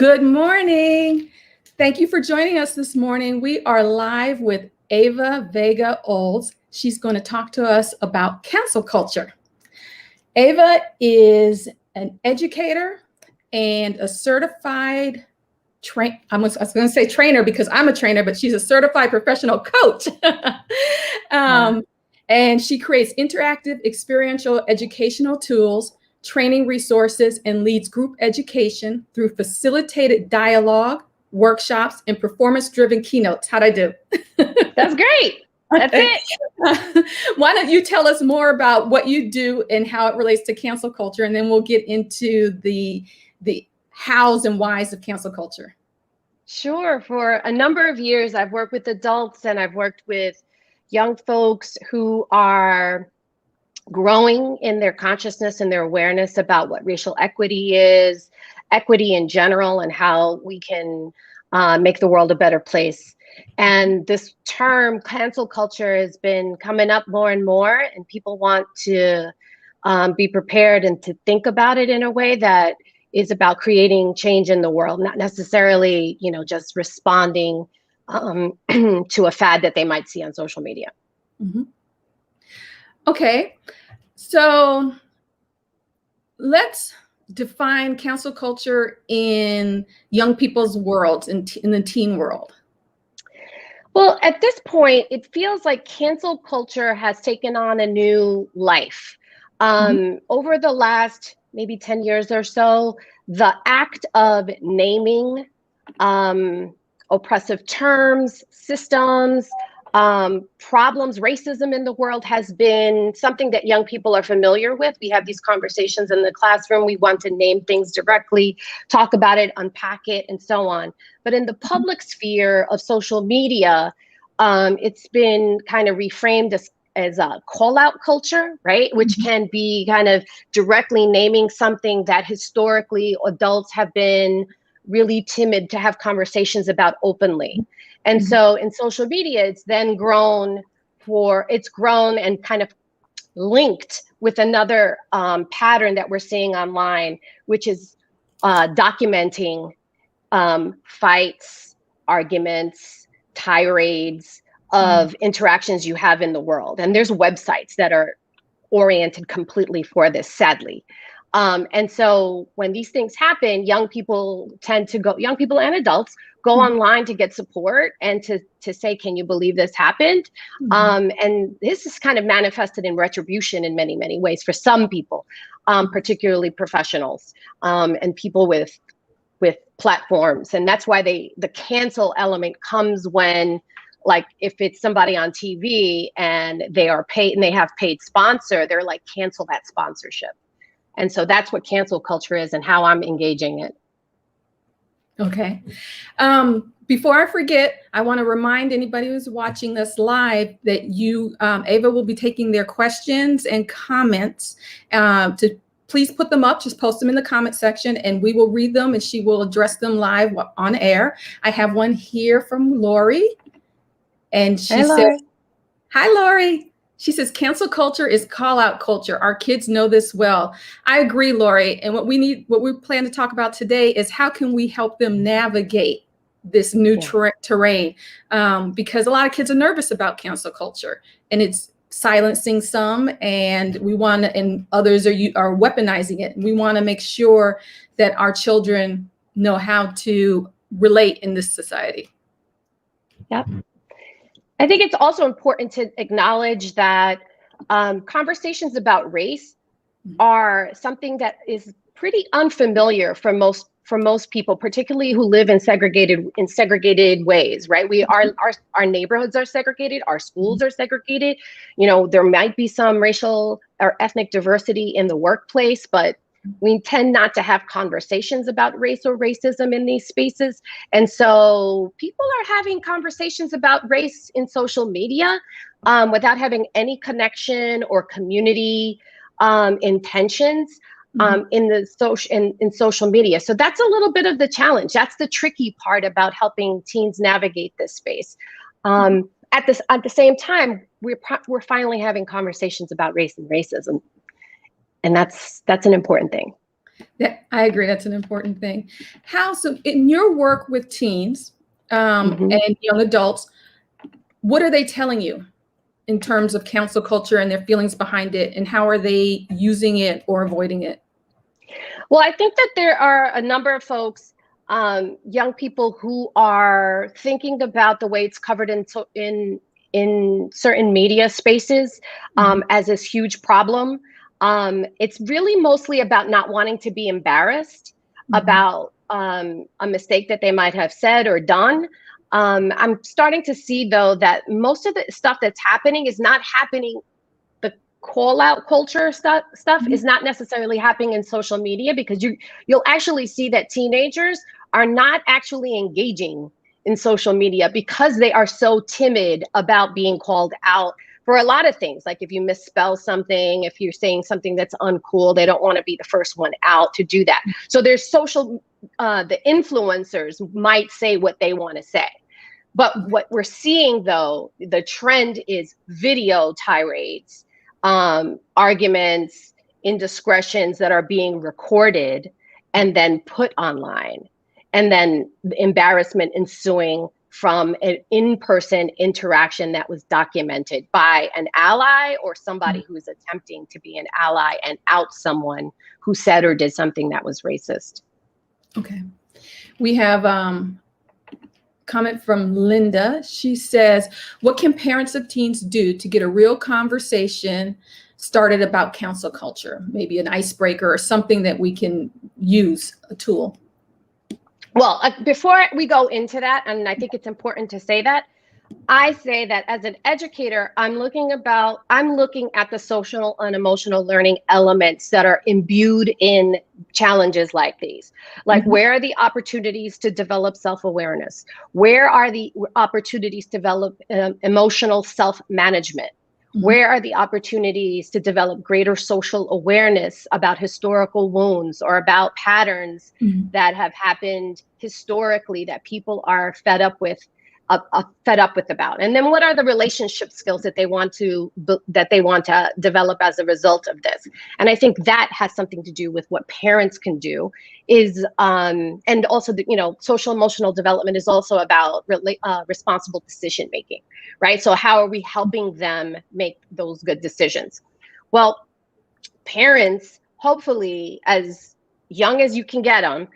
Good morning. Thank you for joining us this morning. We are live with Eva Vega-Olds. She's going to talk to us about cancel culture. Eva is an educator and a certified I was going to say trainer because I'm a trainer, but she's a certified professional coach. And she creates interactive experiential educational tools, training resources, and leads group education through facilitated dialogue, workshops, and performance-driven keynotes. How'd I do? That's great. That's it. Why don't you tell us more about what you do and how it relates to cancel culture, and then we'll get into the hows and whys of cancel culture. Sure. For a number of years, I've worked with adults and I've worked with young folks who are growing in their consciousness and their awareness about what racial equity is, equity in general, and how we can make the world a better place. And this term, cancel culture, has been coming up more and more, and people want to be prepared and to think about it in a way that is about creating change in the world, not necessarily, just responding to a fad that they might see on social media. Mm-hmm. Okay, so let's define cancel culture in young people's world, in the teen world. Well, at this point, it feels like cancel culture has taken on a new life. Over the last maybe 10 years or so, the act of naming oppressive terms, systems, problems, racism in the world has been something that young people are familiar with. We have these conversations in the classroom. We want to name things directly, talk about it, unpack it, and so on. But in the public sphere of social media, it's been kind of reframed as a call-out culture, right? Which can be kind of directly naming something that historically adults have been really timid to have conversations about openly. And so in social media, it's then grown and kind of linked with another pattern that we're seeing online, which is documenting fights, arguments, tirades of interactions you have in the world. And there's websites that are oriented completely for this, sadly. And so when these things happen, young people and adults go online to get support and to say, can you believe this happened? And this is kind of manifested in retribution in many, many ways for some people, particularly professionals and people with platforms. And that's why the cancel element comes when, like, if it's somebody on TV and they are paid and they have paid sponsor, they're like, cancel that sponsorship. And so that's what cancel culture is and how I'm engaging it. Okay. Before I forget, I want to remind anybody who's watching this live that Eva will be taking their questions and comments. To please put them up, just post them in the comment section and we will read them and she will address them live on air. I have one here from Lori. And she says, hi, Lori. She says, cancel culture is call out culture. Our kids know this well. I agree, Lori. And what we plan to talk about today is how can we help them navigate this new terrain? Because a lot of kids are nervous about cancel culture and it's silencing some and and others are weaponizing it. And we want to make sure that our children know how to relate in this society. Yep. I think it's also important to acknowledge that conversations about race are something that is pretty unfamiliar for most people, particularly who live in segregated ways, right? Our neighborhoods are segregated, our schools are segregated. There might be some racial or ethnic diversity in the workplace, but we tend not to have conversations about race or racism in these spaces. And so people are having conversations about race in social media without having any connection or community intentions in social media. So that's a little bit of the challenge. That's the tricky part about helping teens navigate this space. At the same time, we're finally having conversations about race and racism. And that's an important thing. Yeah, I agree. That's an important thing. So in your work with teens and young adults, what are they telling you in terms of cancel culture and their feelings behind it, and how are they using it or avoiding it? Well, I think that there are a number of folks, young people, who are thinking about the way it's covered in certain media spaces as this huge problem. It's really mostly about not wanting to be embarrassed about a mistake that they might have said or done. I'm starting to see, though, that most of the stuff that's happening is not happening. The call out culture stuff is not necessarily happening in social media, because you'll actually see that teenagers are not actually engaging in social media because they are so timid about being called out for a lot of things. Like if you misspell something, if you're saying something that's uncool, they don't want to be the first one out to do that. So there's the influencers might say what they want to say. But what we're seeing, though, the trend is video tirades, arguments, indiscretions that are being recorded and then put online, and then embarrassment ensuing from an in-person interaction that was documented by an ally or somebody who is attempting to be an ally and out someone who said or did something that was racist. Okay. We have comment from Linda. She says, what can parents of teens do to get a real conversation started about cancel culture? Maybe an icebreaker or something that we can use, a tool. Well, before we go into that, and I think it's important to say that, I say that as an educator, I'm looking at the social and emotional learning elements that are imbued in challenges like these. Like, where are the opportunities to develop self-awareness? Where are the opportunities to develop emotional self-management? Where are the opportunities to develop greater social awareness about historical wounds or about patterns that have happened historically that people are fed up with about? And then what are the relationship skills that they want to develop as a result of this? And I think that has something to do with what parents can do, and also social emotional development is also about responsible decision making, right? So how are we helping them make those good decisions? Well, parents, hopefully as young as you can get them,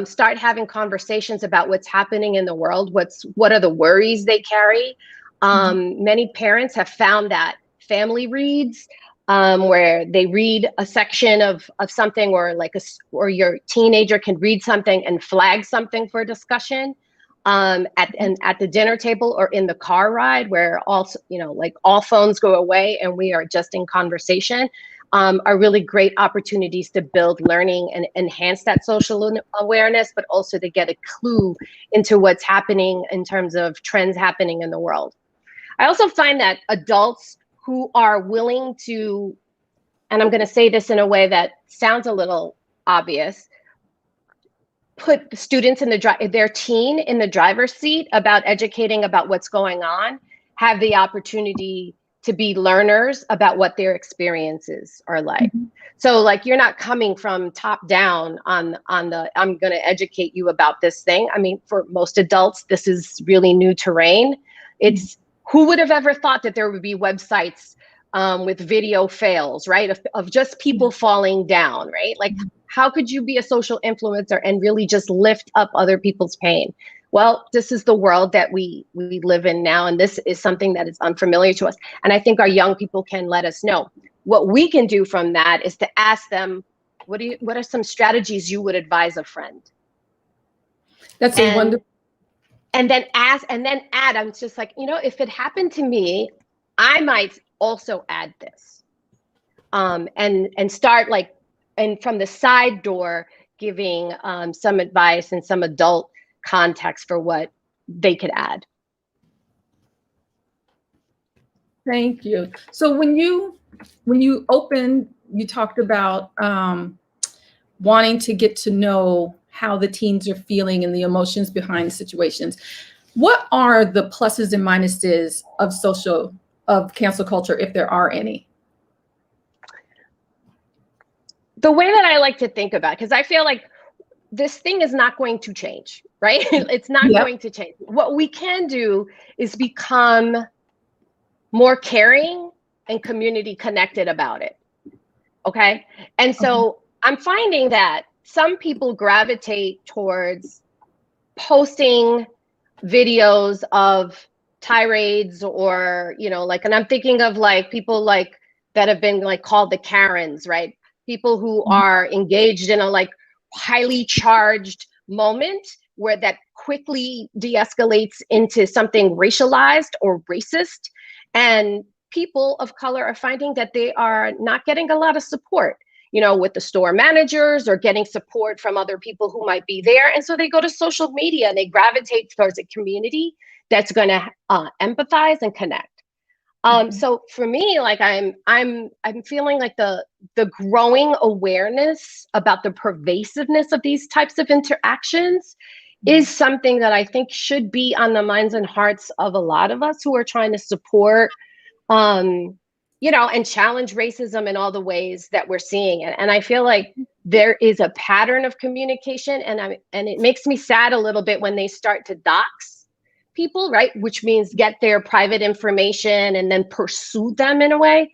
start having conversations about what's happening in the world, what are the worries they carry. Many parents have found that family reads, where they read a section of something, or your teenager can read something and flag something for discussion at the dinner table or in the car ride, where also, all phones go away and we are just in conversation. Are really great opportunities to build learning and enhance that social awareness, but also to get a clue into what's happening in terms of trends happening in the world. I also find that adults who are willing to, and I'm going to say this in a way that sounds a little obvious, put students their teen in the driver's seat about educating about what's going on, have the opportunity to be learners about what their experiences are like. So you're not coming from top down on I'm going to educate you about this thing. I mean, for most adults, this is really new terrain. It's who would have ever thought that there would be websites with video fails, right? Of just people falling down, right? Like, how could you be a social influencer and really just lift up other people's pain? Well, this is the world that we live in now, and this is something that is unfamiliar to us. And I think our young people can let us know. What we can do from that is to ask them, what are some strategies you would advise a friend? That's a wonderful. And then add. I'm just like, if it happened to me, I might also add this. And start and from the side door, giving some advice and some adult context for what they could add. Thank you. So when you opened, you talked about wanting to get to know how the teens are feeling and the emotions behind situations. What are the pluses and minuses of cancel culture, if there are any? the way that I like to think about, because I feel like this thing is not going to change, right? It's not going to change. What we can do is become more caring and community connected about it. Okay. And so I'm finding that some people gravitate towards posting videos of tirades or, you know, like, and I'm thinking of like people like that have been like called the Karens, right? People who are engaged in a like highly charged moment where that quickly de-escalates into something racialized or racist. And people of color are finding that they are not getting a lot of support, you know, with the store managers or getting support from other people who might be there. And so they go to social media and they gravitate towards a community that's going to empathize and connect. So for me, like I'm feeling like the growing awareness about the pervasiveness of these types of interactions is something that I think should be on the minds and hearts of a lot of us who are trying to support, you know, and challenge racism in all the ways that we're seeing it. And I feel like there is a pattern of communication, and it makes me sad a little bit when they start to dox people, right? Which means get their private information and then pursue them in a way,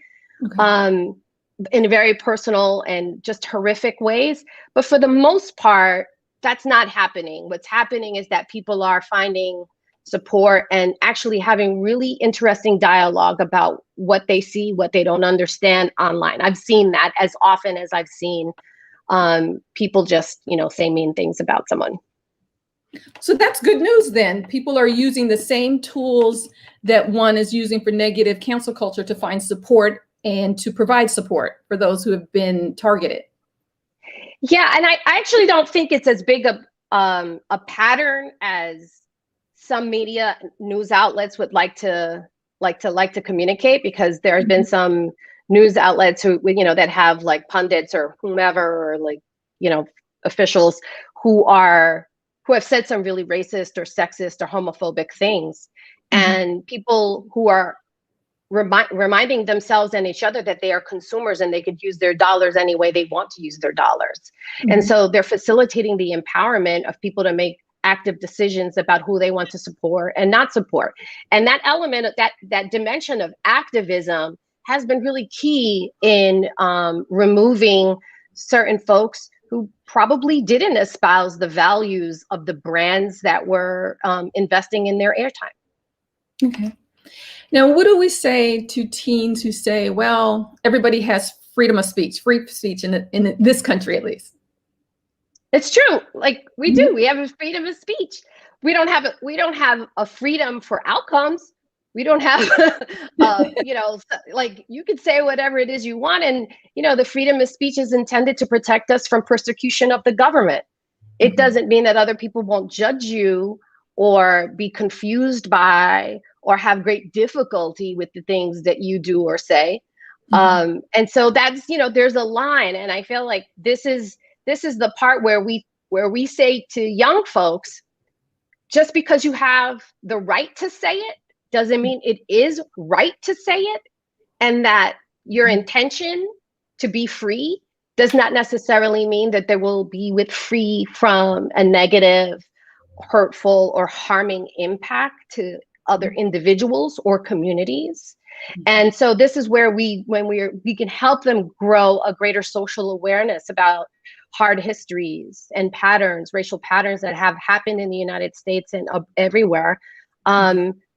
in very personal and just horrific ways. But for the most part, that's not happening. What's happening is that people are finding support and actually having really interesting dialogue about what they see, what they don't understand online. I've seen that as often as I've seen people just, you know, say mean things about someone. So that's good news then. People are using the same tools that one is using for negative cancel culture to find support and to provide support for those who have been targeted. Yeah, and I actually don't think it's as big a pattern as some media news outlets would like to communicate, because there have been some news outlets who, you know, that have like pundits or whomever, or like, you know, officials who have said some really racist or sexist or homophobic things, and people who are reminding themselves and each other that they are consumers and they could use their dollars any way they want to use their dollars. And so they're facilitating the empowerment of people to make active decisions about who they want to support and not support. And that element of that dimension of activism has been really key in removing certain folks who probably didn't espouse the values of the brands that were investing in their airtime. Okay. Now, what do we say to teens who say, well, everybody has freedom of speech, free speech in this country, at least? It's true. Like we do. We have a freedom of speech. We don't have a freedom for outcomes. We don't have, you know, like you could say whatever it is you want. And, you know, the freedom of speech is intended to protect us from persecution of the government. It doesn't mean that other people won't judge you or be confused by or have great difficulty with the things that you do or say. And so that's, you know, there's a line. And I feel like this is the part where we say to young folks, just because you have the right to say it doesn't mean it is right to say it, and that your intention to be free does not necessarily mean that there will be free from a negative, hurtful, or harming impact to other individuals or communities. And so this is where we can help them grow a greater social awareness about hard histories and patterns, racial patterns that have happened in the United States and everywhere.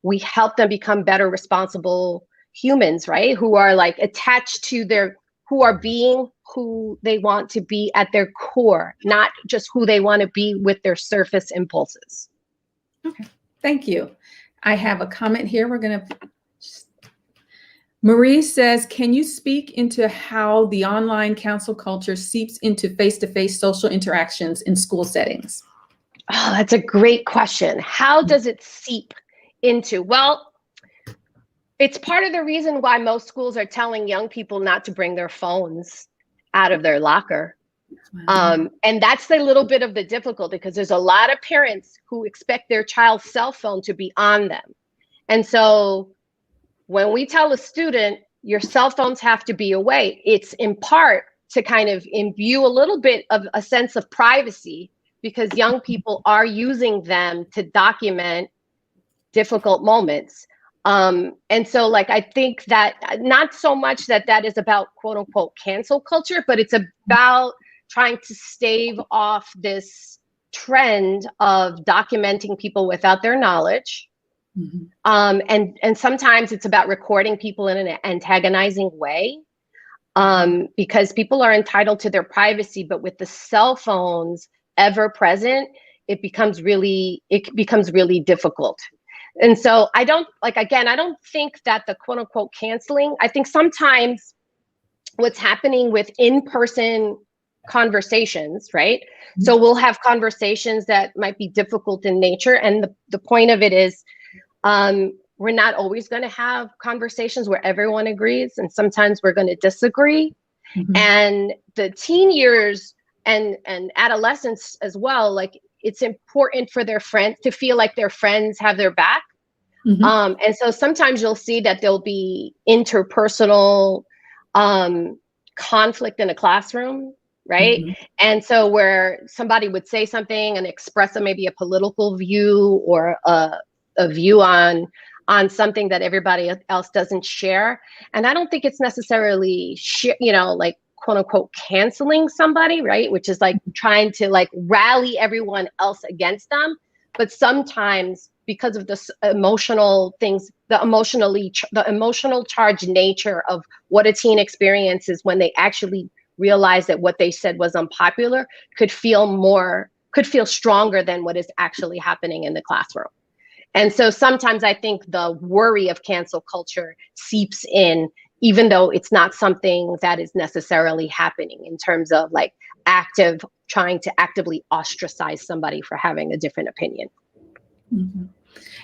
We help them become better, responsible humans, right? Who are like attached to who are being who they want to be at their core, not just who they want to be with their surface impulses. Okay, thank you. I have a comment here. Marie says, can you speak into how the online cancel culture seeps into face-to-face social interactions in school settings? Oh, that's a great question. How does it seep into? Well, it's part of the reason why most schools are telling young people not to bring their phones out of their locker. And that's a little bit of the difficulty, because there's a lot of parents who expect their child's cell phone to be on them. And so when we tell a student your cell phones have to be away, it's in part to kind of imbue a little bit of a sense of privacy, because young people are using them to document difficult moments. And so like, I think that not so much that is about quote unquote cancel culture, but it's about trying to stave off this trend of documenting people without their knowledge. And sometimes it's about recording people in an antagonizing way, because people are entitled to their privacy, but with the cell phones ever present, it becomes really difficult. And so I don't think that the quote unquote canceling, I think sometimes what's happening with in-person conversations, right? So we'll have conversations that might be difficult in nature. And the point of it is, we're not always going to have conversations where everyone agrees, and sometimes we're going to disagree. And the teen years and adolescence as well, like it's important for their friends to feel like their friends have their back. And so sometimes you'll see that there'll be interpersonal conflict in a classroom, right? And so where somebody would say something and express maybe a political view or a view on something that everybody else doesn't share. And I don't think it's necessarily, like quote unquote canceling somebody, right? Which is like trying to like rally everyone else against them. But sometimes because of the emotional things, the emotional charged nature of what a teen experiences when they actually realize that what they said was unpopular could feel stronger than what is actually happening in the classroom. And so sometimes I think the worry of cancel culture seeps in, even though it's not something that is necessarily happening in terms of like trying to actively ostracize somebody for having a different opinion.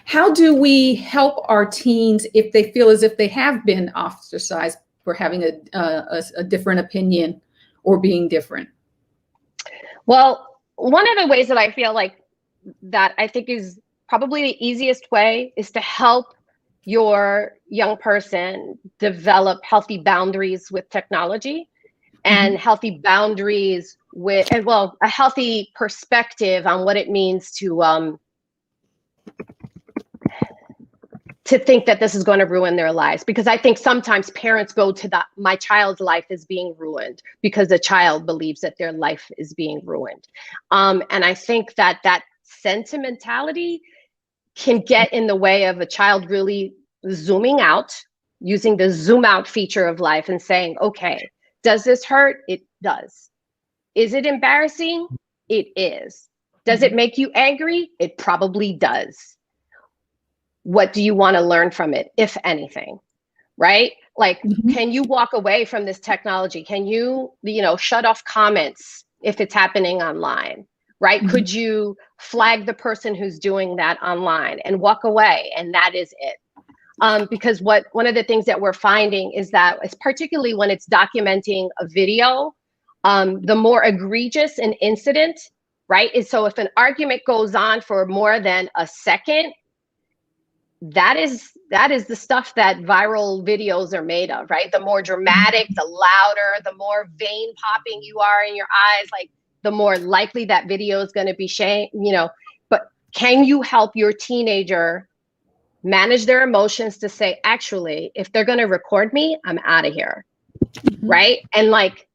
How do we help our teens if they feel as if they have been ostracized for having a different opinion or being different? Well, one of the ways that I feel like that I think is probably the easiest way is to help your young person develop healthy boundaries with technology and healthy boundaries with, and well, a healthy perspective on what it means to think that this is going to ruin their lives. Because I think sometimes parents go to my child's life is being ruined because the child believes that their life is being ruined. And I think that sentimentality can get in the way of a child really zooming out, using the zoom out feature of life and saying, okay, does this hurt? It does. Is it embarrassing? It is. Does it make you angry? It probably does. What do you want to learn from it, if anything? Right? Like, can you walk away from this technology? Can you, shut off comments if it's happening online? Right? Could you flag the person who's doing that online and walk away? And that is it. Because one of the things that we're finding is that, particularly when it's documenting a video, the more egregious an incident, right? Is so if an argument goes on for more than a second, that is the stuff that viral videos are made of, right? The more dramatic, the louder, the more vein popping you are in your eyes, like the more likely that video is going to be but can you help your teenager manage their emotions to say, actually, if they're going to record me, I'm out of here, right? And like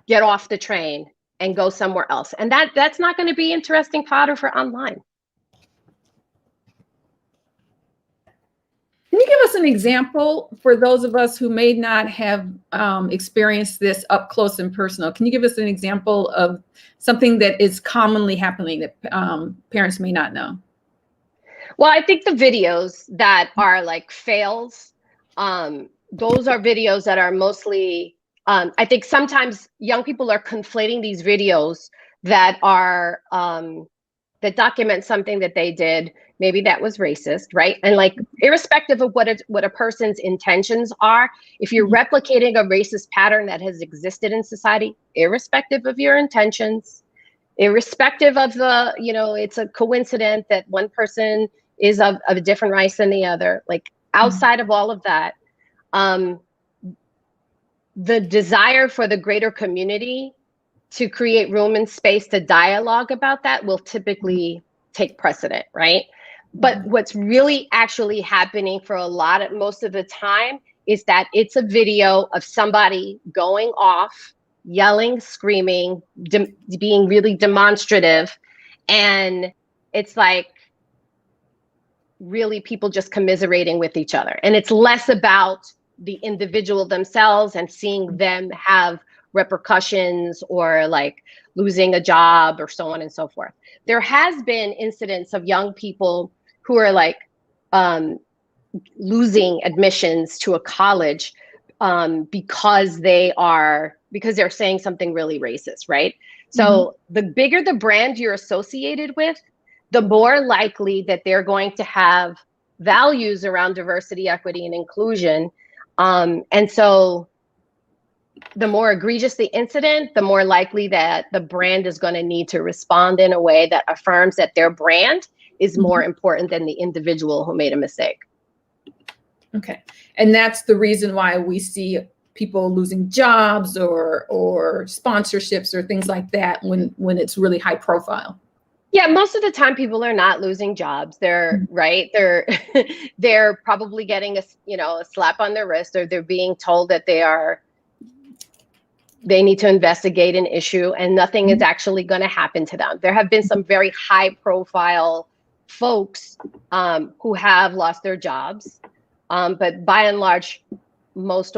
get off the train and go somewhere else. And that's not going to be interesting fodder for online. Can you give us an example for those of us who may not have experienced this up close and personal? Can you give us an example of something that is commonly happening that parents may not know? Well, I think the videos that are like fails, those are videos that are mostly, I think sometimes young people are conflating these videos that are, that document something that they did, maybe that was racist, right? And like, irrespective of what a person's intentions are, if you're replicating a racist pattern that has existed in society, irrespective of your intentions, irrespective of the, it's a coincidence that one person is of a different race than the other, like outside of all of that, the desire for the greater community to create room and space to dialogue about that will typically take precedent, right? But what's really actually happening for most of the time is that it's a video of somebody going off, yelling, screaming, being really demonstrative. And it's like really people just commiserating with each other. And it's less about the individual themselves and seeing them have repercussions or like losing a job or so on and so forth. There has been incidents of young people who are like losing admissions to a college because they're saying something really racist, right? So the bigger the brand you're associated with, the more likely that they're going to have values around diversity, equity, and inclusion. And so the more egregious the incident, the more likely that the brand is going to need to respond in a way that affirms that their brand is more important than the individual who made a mistake. Okay. And that's the reason why we see people losing jobs or sponsorships or things like that when it's really high profile. Yeah, most of the time people are not losing jobs. They're right. They're probably getting a slap on their wrist, or they're being told that they need to investigate an issue and nothing is actually going to happen to them. There have been some very high profile folks who have lost their jobs. But by and large, most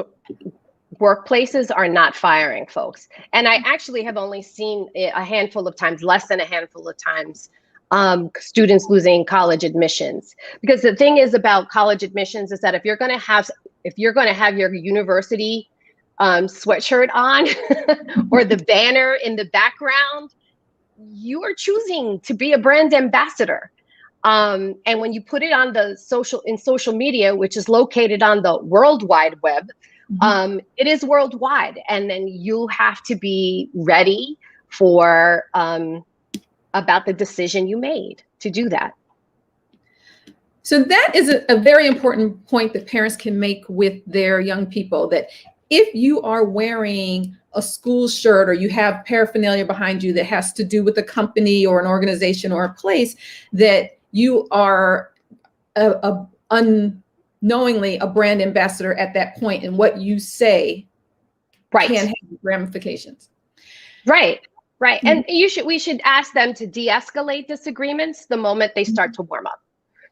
workplaces are not firing folks. And I actually have only seen a handful of times, less than a handful of times, students losing college admissions. Because the thing is about college admissions is that if you're going to have your university sweatshirt on or the banner in the background, you are choosing to be a brand ambassador. And when you put it on social media, which is located on the World Wide Web, it is worldwide. And then you have to be ready for about the decision you made to do that. So that is a very important point that parents can make with their young people, that if you are wearing a school shirt or you have paraphernalia behind you that has to do with a company or an organization or a place, that you are unknowingly a brand ambassador at that point, and what you say can have ramifications. Right. And we should ask them to de-escalate disagreements the moment they start to warm up.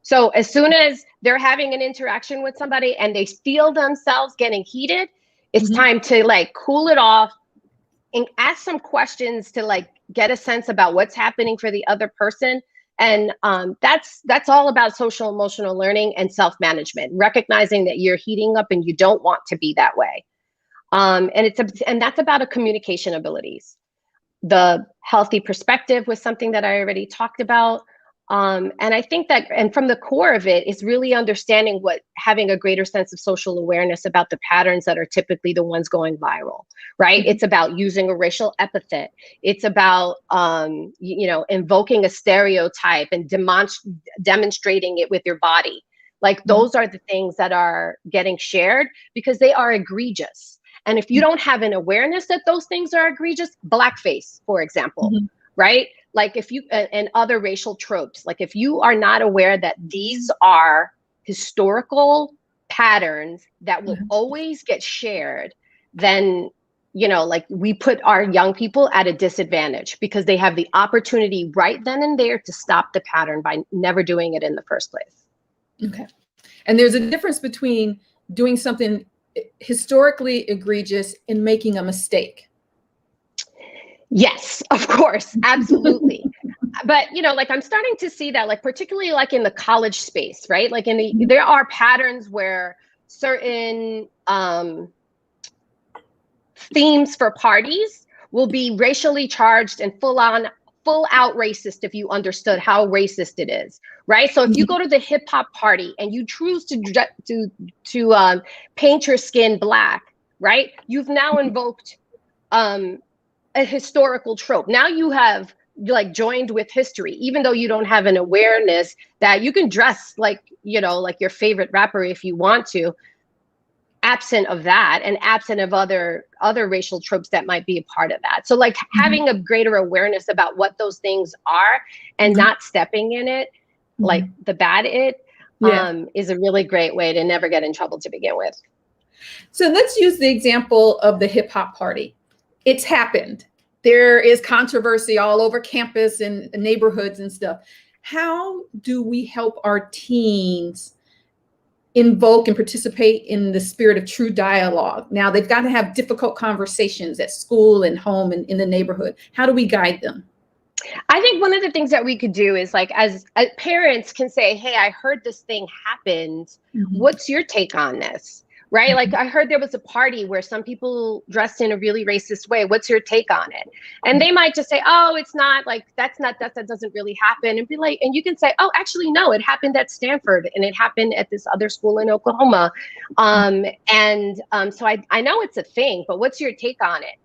So as soon as they're having an interaction with somebody and they feel themselves getting heated, it's time to like cool it off and ask some questions to like get a sense about what's happening for the other person. And that's all about social emotional learning and self-management, recognizing that you're heating up and you don't want to be that way. And that's about a communication abilities. The healthy perspective was something that I already talked about. And I think that, and from the core of it is really understanding having a greater sense of social awareness about the patterns that are typically the ones going viral, right? It's about using a racial epithet. It's about, invoking a stereotype and demonstrating it with your body. Like those are the things that are getting shared because they are egregious. And if you don't have an awareness that those things are egregious, blackface, for example, right? Like if you, and other racial tropes, like if you are not aware that these are historical patterns that will always get shared, then, like we put our young people at a disadvantage because they have the opportunity right then and there to stop the pattern by never doing it in the first place. Okay. And there's a difference between doing something historically egregious and making a mistake. Yes, of course, absolutely. But, like I'm starting to see that, like, particularly like in the college space, right? Like there are patterns where certain themes for parties will be racially charged and full out racist if you understood how racist it is, right? So if you go to the hip hop party and you choose to paint your skin black, right? You've now invoked a historical trope. Now you have like joined with history, even though you don't have an awareness that you can dress like, like your favorite rapper if you want to. absent of that and absent of other racial tropes that might be a part of that. So like having a greater awareness about what those things are and not stepping in it, like the bad is a really great way to never get in trouble to begin with. So let's use the example of the hip hop party. It's happened. There is controversy all over campus and neighborhoods and stuff. How do we help our teens invoke and participate in the spirit of true dialogue? Now they've got to have difficult conversations at school and home and in the neighborhood. How do we guide them? I think one of the things that we could do is like, as parents can say, hey, I heard this thing happened. What's your take on this? Right? Like I heard there was a party where some people dressed in a really racist way. What's your take on it? And they might just say, oh, it's not like, that doesn't really happen. And be like, and you can say, oh, actually, no, it happened at Stanford and it happened at this other school in Oklahoma. So I know it's a thing, but what's your take on it?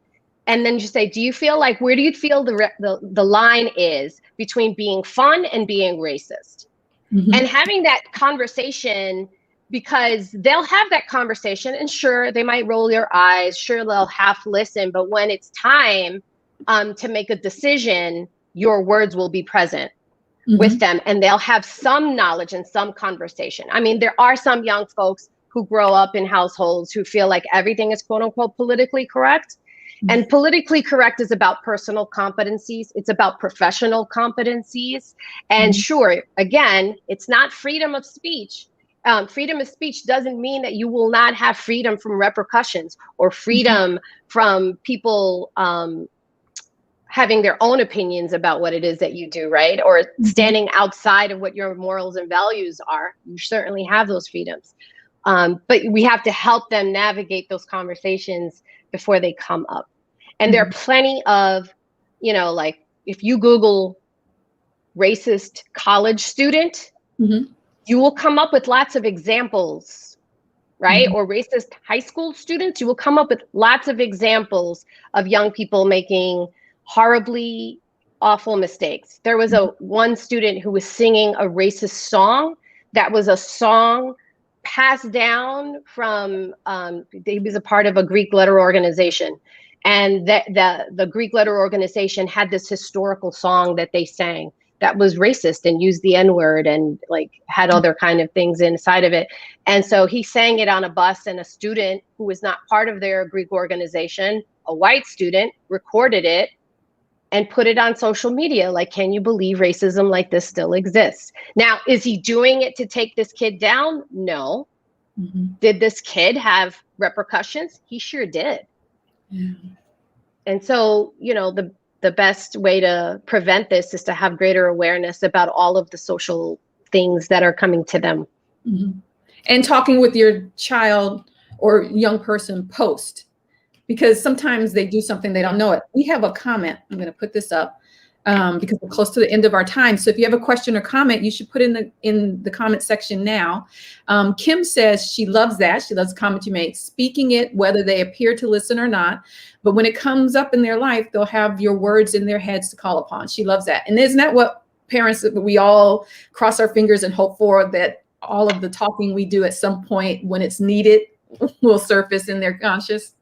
And then you say, do you feel like, where do you feel the line is between being fun and being racist? And having that conversation, because they'll have that conversation and sure, they might roll their eyes, sure, they'll half listen, but when it's time to make a decision, your words will be present with them and they'll have some knowledge and some conversation. I mean, there are some young folks who grow up in households who feel like everything is quote unquote politically correct. And politically correct is about personal competencies. It's about professional competencies. And sure, again, it's not freedom of speech. Freedom of speech doesn't mean that you will not have freedom from repercussions or freedom from people having their own opinions about what it is that you do, right? Or standing outside of what your morals and values are. You certainly have those freedoms. But we have to help them navigate those conversations before they come up. And there are plenty of, you know, like if you Google racist college student, you will come up with lots of examples, right? Or racist high school students, you will come up with lots of examples of young people making horribly awful mistakes. There was one student who was singing a racist song that was a song passed down from, he was a part of a Greek letter organization. And the Greek letter organization had this historical song that they sang that was racist and used the N-word and like had other kind of things inside of it. And so he sang it on a bus and a student who was not part of their Greek organization, a white student, recorded it and put it on social media. Like, can you believe racism like this still exists? Now, is he doing it to take this kid down? No. Did this kid have repercussions? He sure did. And so, you know, the best way to prevent this is to have greater awareness about all of the social things that are coming to them. And talking with your child or young person post, because sometimes they do something they don't know it. We have a comment. I'm going to put this up because we're close to the end of our time. So if you have a question or comment, you should put in the comment section now. Kim says she loves that. She loves the comment you make, speaking it, whether they appear to listen or not. But when it comes up in their life, they'll have your words in their heads to call upon. She loves that. And isn't that what parents, we all cross our fingers and hope for, that all of the talking we do at some point when it's needed will surface in their conscious?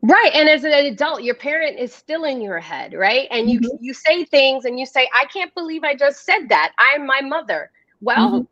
Right. And as an adult, your parent is still in your head, right? And you say things and you say, I can't believe I just said that. I'm my mother. Well,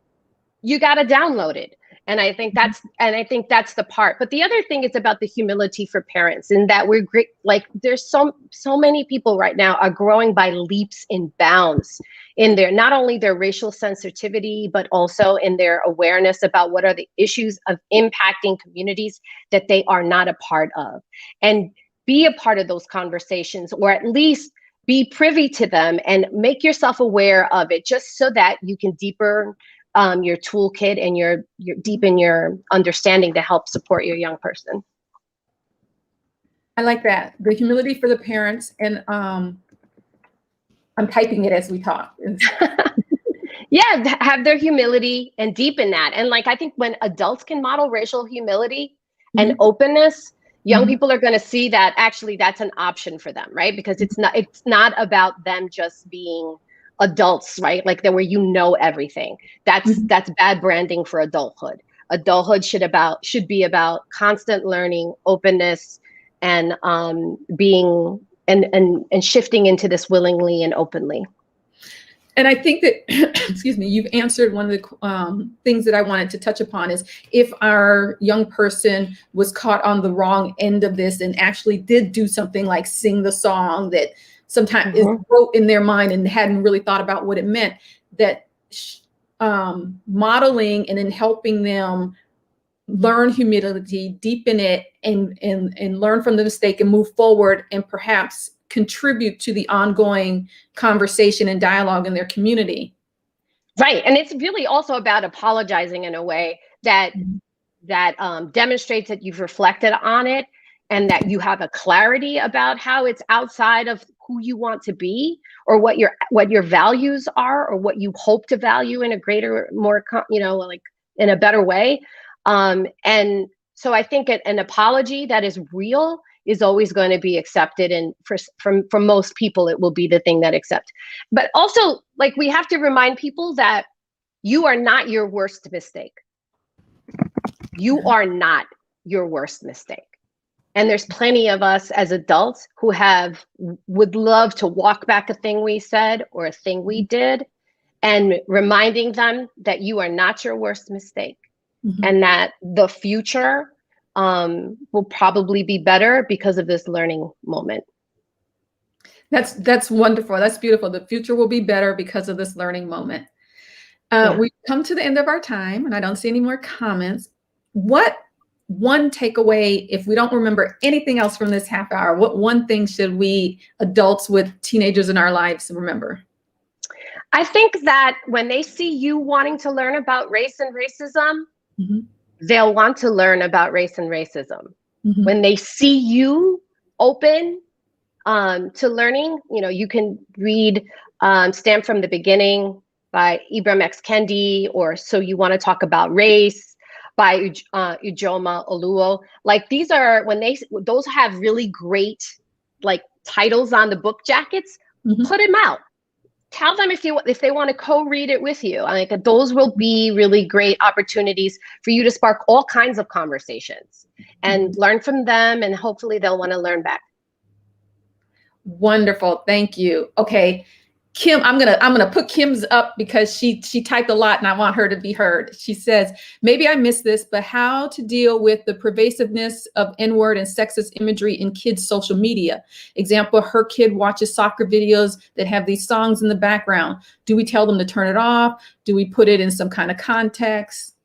you got to download it. And I think that's the part. But the other thing is about the humility for parents, and that we're great. Like there's so many people right now are growing by leaps and bounds in their, not only their racial sensitivity, but also in their awareness about what are the issues of impacting communities that they are not a part of, and be a part of those conversations, or at least be privy to them and make yourself aware of it, just so that you can deeper your toolkit and your deepen your understanding to help support your young person. I like that. The humility for the parents. And I'm typing it as we talk. Yeah, have their humility and deepen that. And like, I think when adults can model racial humility and openness, young people are going to see that actually that's an option for them, right? Because it's not about them just being adults, right? Like that, where you know everything. That's bad branding for adulthood. adulthood should be about constant learning, openness, and being and shifting into this willingly and openly. And I think that, excuse me, you've answered one of the things that I wanted to touch upon is if our young person was caught on the wrong end of this and actually did do something like sing the song that sometimes is wrote in their mind and hadn't really thought about what it meant, that modeling and then helping them learn humility, deepen it, and learn from the mistake and move forward and perhaps contribute to the ongoing conversation and dialogue in their community. Right. And it's really also about apologizing in a way that demonstrates that you've reflected on it and that you have a clarity about how it's outside of who you want to be or what your values are or what you hope to value in a greater, more, like in a better way. And so I think an apology that is real is always going to be accepted, and for most people it will be the thing that accept. But also, like, we have to remind people that you are not your worst mistake. You are not your worst mistake. And there's plenty of us as adults who would love to walk back a thing we said or a thing we did, and reminding them that you are not your worst mistake, and that the future will probably be better because of this learning moment. That's wonderful. That's beautiful. The future will be better because of this learning moment. We've come to the end of our time and I don't see any more comments. What one takeaway, if we don't remember anything else from this half hour, what one thing should we adults with teenagers in our lives remember? I think that when they see you wanting to learn about race and racism, they'll want to learn about race and racism. When they see you open to learning, you can read Stand from the Beginning by Ibram X. Kendi, or So You Want to Talk About Race by Ujoma Oluo. Like, these are, those have really great like titles on the book jackets, put them out. Tell them if they want to co-read it with you. I think those will be really great opportunities for you to spark all kinds of conversations and learn from them, and hopefully they'll want to learn back. Wonderful. Thank you. Okay. Kim, I'm gonna put Kim's up because she typed a lot and I want her to be heard. She says, maybe I missed this, but how to deal with the pervasiveness of N-word and sexist imagery in kids' social media. Example, her kid watches soccer videos that have these songs in the background. Do we tell them to turn it off? Do we put it in some kind of context?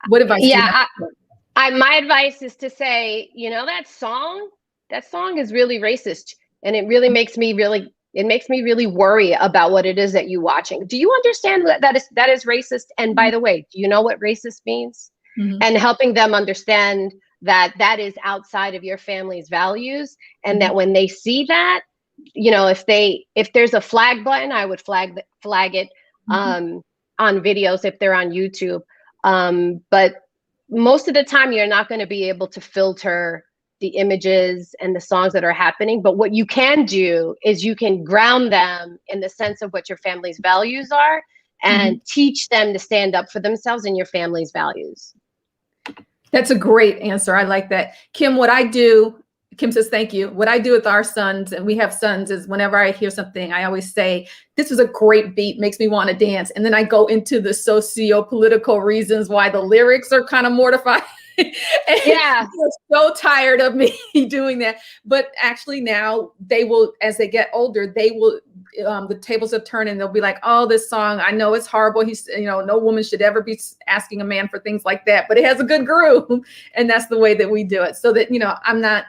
What advice? Yeah, my advice is to say, that song is really racist, and it really makes me really worry about what it is that you're watching. Do you understand that is racist? And by the way, do you know what racist means? And helping them understand that is outside of your family's values, and that when they see that, if there's a flag button, I would flag it on videos if they're on YouTube. But most of the time, you're not going to be able to filter the images and the songs that are happening. But what you can do is you can ground them in the sense of what your family's values are, and teach them to stand up for themselves and your family's values. That's a great answer. I like that. Kim, what I do, Kim says, thank you. What I do with our sons, and we have sons, is whenever I hear something, I always say, this is a great beat, makes me want to dance. And then I go into the socio-political reasons why the lyrics are kind of mortifying. Yeah, they're so tired of me doing that. But actually now they will, as they get older, they will, the tables have turned and they'll be like, oh, this song, I know it's horrible. He's, no woman should ever be asking a man for things like that, but it has a good groove. And that's the way that we do it. So that, I'm not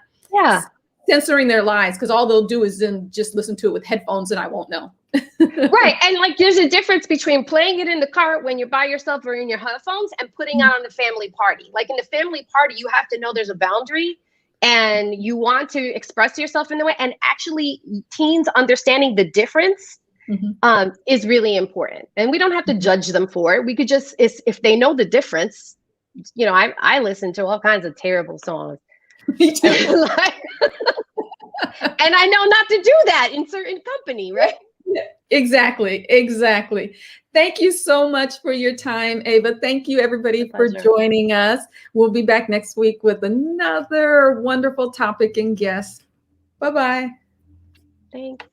censoring their lives, because all they'll do is then just listen to it with headphones and I won't know. Right. And like, there's a difference between playing it in the car when you're by yourself or in your headphones and putting it on the family party. Like, in the family party, you have to know there's a boundary and you want to express yourself in the way. And actually, teens understanding the difference is really important. And we don't have to judge them for it. We could just, if they know the difference, I listen to all kinds of terrible songs. Me too. And I know not to do that in certain company, right? Exactly. Exactly. Thank you so much for your time, Ava. Thank you, everybody, for joining us. We'll be back next week with another wonderful topic and guest. Bye-bye. Thanks.